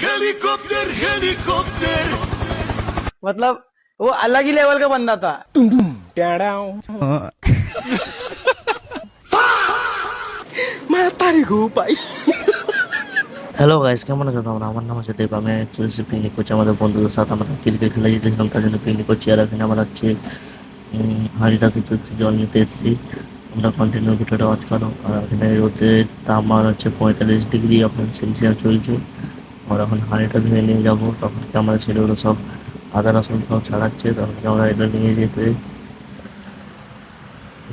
Helicopter helicopter मतलब वो अलग ही लेवल का बंदा था। হ্যালো গাইস, কেমন আছো তোমরা? আমার নাম হচ্ছে দেব। আমি চলছি পিকনিক করছি আমাদের বন্ধুদের সাথে। আমরা ক্রিকেট খেলা জিতেছিলাম, তার জন্য পিকনিক করছি। আর এখানে আমরা হচ্ছে হাঁড়িটা তুলতে এসেছি, জল নিতে এসেছি। আমরা কন্টিনিউ ভিডিওটা ওয়াচ করো। আর এখানে রোদের তাপমান হচ্ছে 45 ডিগ্রি এখন সেলসিয়াস চলছে। আমরা এখন হাঁড়িটা ধুয়ে নিয়ে যাবো। তখন কি আমাদের ছেলেগুলো সব আদা রসুন সব ছাড়াচ্ছে, তখন কি আমরা এটা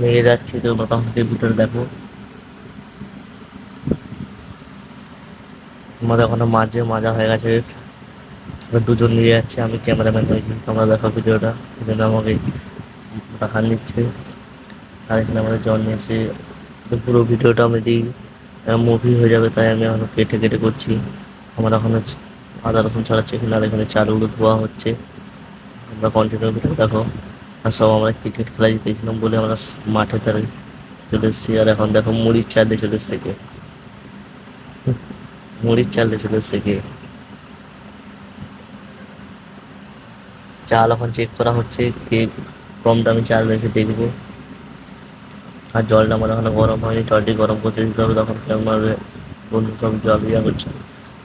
নিয়ে যাচ্ছি। তো তখন থেকে ভিডিওটা দেখো। আমাদের ওখানে মাঝে মাজা হয়ে গেছে, এবার দুজন নিয়ে যাচ্ছে। আমি ক্যামেরাম্যান হয়েছি, তোমরা দেখো ভিডিওটা। এখানে আমাকে দেখা নিচ্ছে। আর এখানে আমাদের জল নিয়েছে। পুরো ভিডিওটা আমি দিই, মুভি হয়ে যাবে, তাই আমি এখন কেটে কেটে করছি। আমার এখন আদা রসুন ছাড়াচ্ছে এখানে। আর এখানে চালগুলো ধোয়া হচ্ছে। আমরা কন্টিনিউ ভিডিও দেখো। আর সব আমরা ক্রিকেট খেলা জিতেছিলাম বলে আমরা মাঠে তারে চলে এসেছি। আর এখন দেখো মুড়ির চাল দিয়ে চলে এসছে কে, মুড়ির চাল দিয়ে চলে এসছে কে। চাল এখন চেক করা হচ্ছে, কে কম দামি চাল রয়েছে দেখবো। আর জলটা আমার এখনো গরম হয়নি, জলটি গরম করতে দিতে হবে। তখন আমার বন্ধু সব জল ইয়া করছে।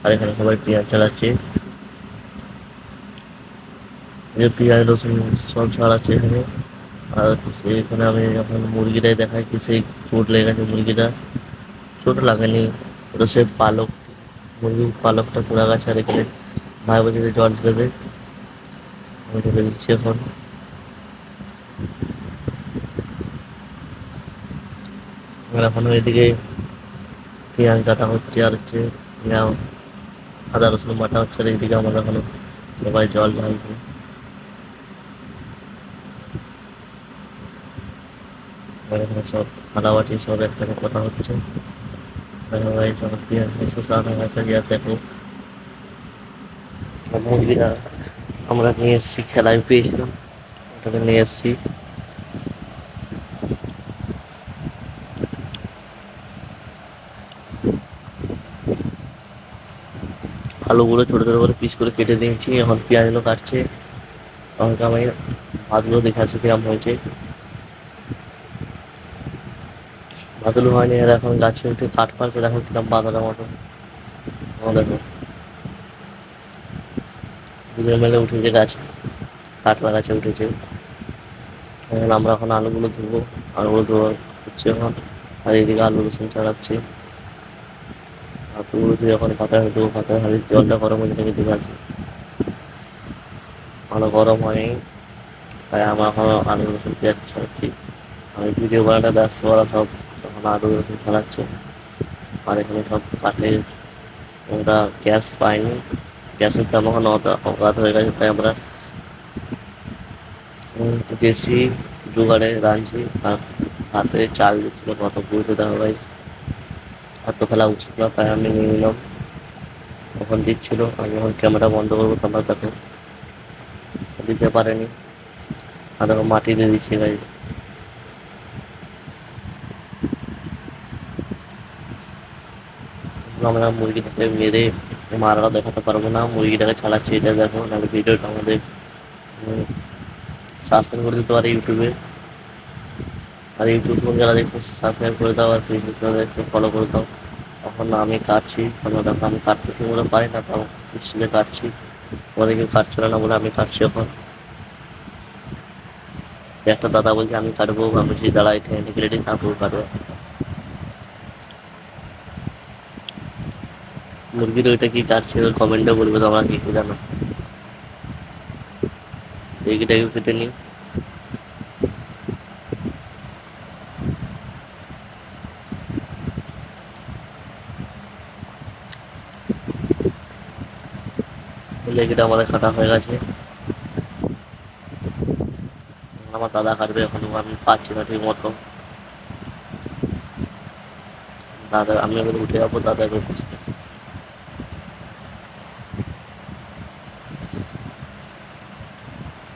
আর এখানে সবাই পেঁয়াজ চালাচ্ছে, যে পেঁয়াজ রসুন সব ছাড়াচ্ছে এখানে। আর এখানে আমি এখন মুরগিটাই দেখাই কি সেই চোট লেগে গেছে মুরগিটা। চোট লাগেনি, ওটা সে পালক, মুরগির পালকটা পোড়া গেছে। আর এখানে ভাই বলছে যে জল ঢেলে দে, আমি ঢেলে দিচ্ছি এখন। আর এখন এদিকে পেঁয়াজ কাটা হচ্ছে, আর হচ্ছে আদা রসুন বাটা হচ্ছে। আর এইদিকে আমাদের এখনো সবাই জল ঢালছে। আর এখানে সব থালাবাটি সব একসাথে করা হচ্ছে। দেখো ভাই সব পেঁয়াজ মিশে সারানো গেছে। আর দেখো মুরগিটা আমরা নিয়ে এসেছি, খেলায় পেয়েছিলাম, ওটাকে নিয়ে এসেছি। আলুগুলো ছোটো ছোটো করে পিস করে কেটে দিয়েছি। এখন পেঁয়াজগুলো কাটছে। আমাকে আমি ভাতগুলো দেখাচ্ছি কিরম হয়েছে। ভাতগুলো হয়নি, আর এখন গাছে উঠে কাঠ ফাড়ছে। দেখো কিরম বাঁধার মতো। দেখো দুজন মেলে উঠেছে গাছে, কাঠলা গাছে উঠেছে। এখন আমরা এখন আলুগুলো ধুবো, আলুগুলো ধোয়া হচ্ছে এখন। আর এইদিকে আলু রসুন ছাড়াচ্ছি। আলুগুলো ধুয়ে এখন পাতায় দেবো। পাতায় হাড়ির জলটা গরম হয়ে থেকে দিকে আছে, ভালো গরম হয়নি, তাই আমরা এখন আলু রসুন পেঁয়াজ ছাড়াচ্ছি। আমি ভিডিও বানাতে ব্যস্ত, ওরা সব তখন আলু রসুন ছাড়াচ্ছে। আর এখানে সব কাঠে, আমরা গ্যাস পাইনি, গ্যাসের দাম এখন অগাধ হয়ে গেছে, তাই আমরা দেশি জোগাড়ে রাঁধছি। আর হাতে চাল দিচ্ছিল, কত বুঝতে দেখা ভাই এত ফেলা উচিত না, তাই আমি নিয়ে নিলাম। তখন দিচ্ছিল, আমি যখন ক্যামেরা বন্ধ করবো তোমরা তাকে দিতে পারেনি। আর দেখো মাটি দিয়ে দিচ্ছে গাই। আমরা মুরগিটাকে মেরে মারাটা দেখাতে পারবো না, মুরগিটাকে ছাড়াচ্ছি। এটা দেখো, নাহলে ভিডিওটা আমাদের সাবস্ক্রাইব করে দিতে পারে ইউটিউবে। আর ইউটিউব থেকে যারা দেখছো সাবস্ক্রাইব করে দাও, আর ফেসবুক যারা দেখছো ফলো করে দাও। এখন আমি কাটছি, তোমরা দেখো আমি কাটতে ঠিক মতো পারি না, তাও স্টিলে কাটছি। তোমাদের কেউ কাটছিল না বলে আমি কাটছি এখন। একটা দাদা বলছে আমি কাটবো, আমি সেই দাঁড়াই ঠেনে থেকে রেডি, তারপর কাটবো। মুরগির ওইটা কি কাটছে কমেন্টে বলবে, তোমরা কি কি জানো। এইটাকেও কেটে নিই। লেগিটা আমাদের কাটা হয়ে গেছে। আমার দাদা কাটবে এখন, আমি পাচ্ছি না ঠিক মতো। দাদা আমি এবার উঠে যাবো, দাদা এবার বসবে।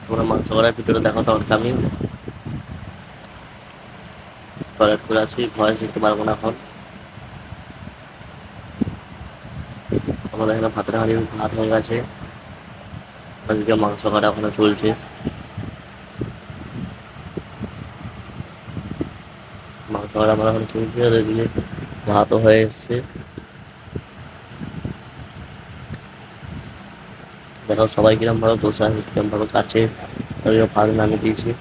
তোমরা মাংস করার ভিডিওটা দেখো, তখন আমি টয়লেট করে আসি, ভয়েস দিতে পারবো না এখন। আমাদের এখানে ভাতের হাঁড়ি ভাত হয়ে গেছে, আজকে মাংস কাটা ওখানে চলছে। মাংস কাটা আমার এখন চলছে, আর এদিকে ভাতও হয়ে এসছে। দেখো সবাই কিরম ভাবে বসে আছে, কিরম ভাবে কাছে ভাত নামিয়ে দিয়েছি।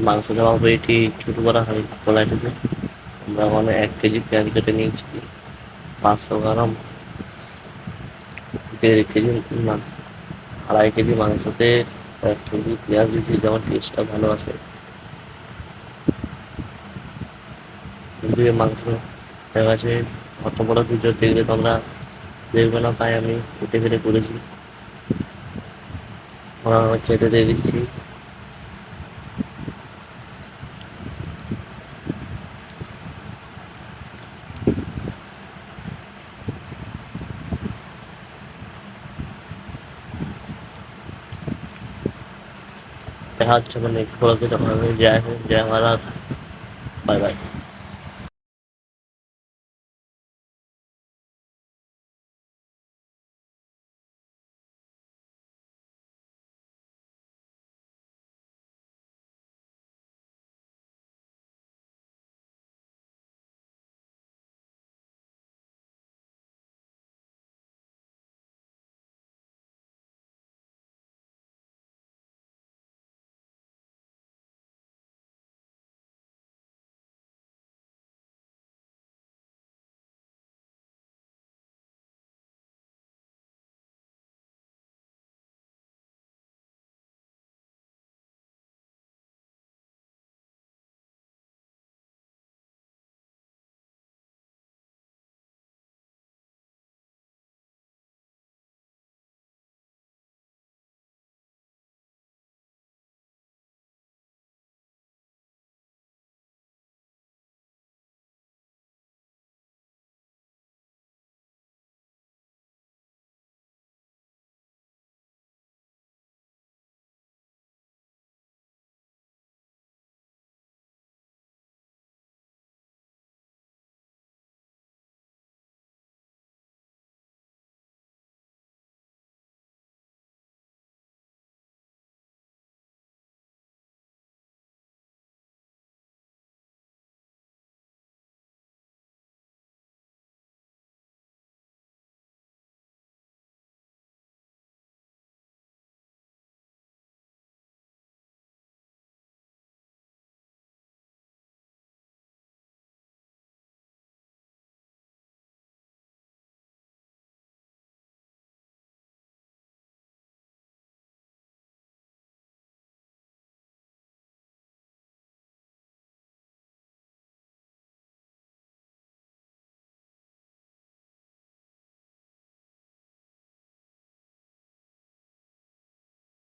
মাংস জমা পেয়েছি ছোটো করা হয় কড়াইটাতে। আমরা ওখানে 1 কেজি পেঁয়াজ কেটে নিয়েছি, 500 গ্রাম, 1.5 কেজি না 2.5 কেজি মাংসতে 1 কেজি পেঁয়াজ দিয়েছি, যেমন টেস্টটা ভালো আসে। কিন্তু এই মাংস হয়ে গেছে, অত বড় ভিডিও দেখলে তোমরা দেখবে না, তাই আমি কেটে কেটে করেছি। কেটে দিয়ে দিচ্ছি। দেখা হচ্ছে আমার নেক্সট ব্লগে, যখন আমি জয় হিন্দ, জয় ভারত, বাই বাই।